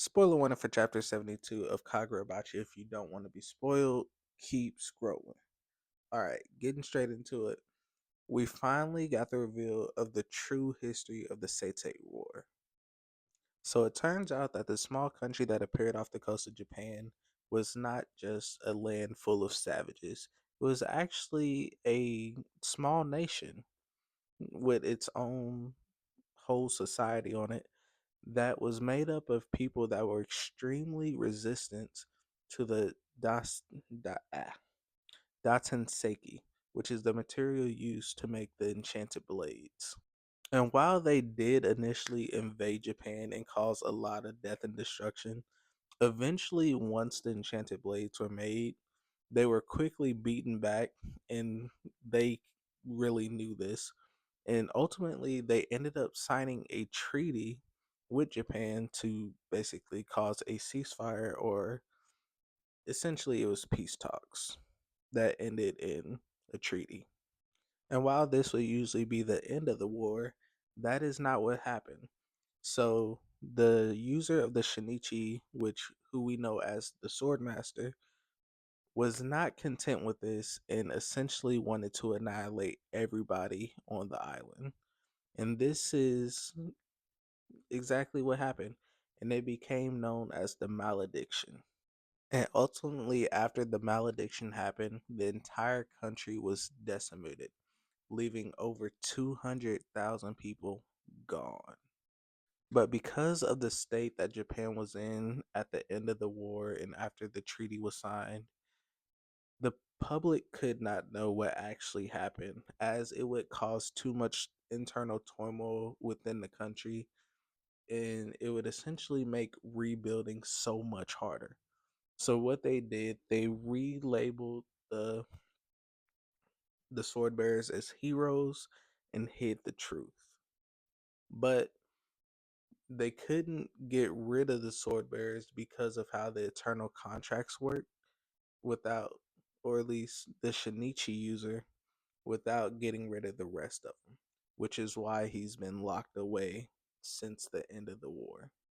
Spoiler warning for chapter 72 of Kagurabachi. If you don't want to be spoiled, keep scrolling. Alright, getting straight into it. We finally got the reveal of the true history of the Seitei War. So it turns out that the small country that appeared off the coast of Japan was not just a land full of savages. It was actually a small nation with its own whole society on it that was made up of people that were extremely resistant to the da, ah, Datsenseki, which is the material used to make the enchanted blades. And while they did initially invade Japan and cause a lot of death and destruction, eventually, once the enchanted blades were made, they were quickly beaten back, and they really knew this. And ultimately, they ended up signing a treaty with Japan to basically cause a ceasefire, or essentially, it was peace talks that ended in a treaty. And while this would usually be the end of the war, that is not what happened. So the user of the Shinichi, which who we know as the Swordmaster, was not content with this and essentially wanted to annihilate everybody on the island. And this is exactly what happened. And it became known as the malediction. And ultimately, after the malediction happened, the entire country was decimated, leaving over 200,000 people gone. But because of the state that Japan was in at the end of the war and after the treaty was signed, the public could not know what actually happened, as it would cause too much internal turmoil within the country, and it would essentially make rebuilding so much harder. So what they did, they relabeled the sword bearers as heroes and hid the truth. But they couldn't get rid of the sword bearers because of how the eternal contracts work without, or at least the Shinichi user, without getting rid of the rest of them, which is why he's been locked away since the end of the war.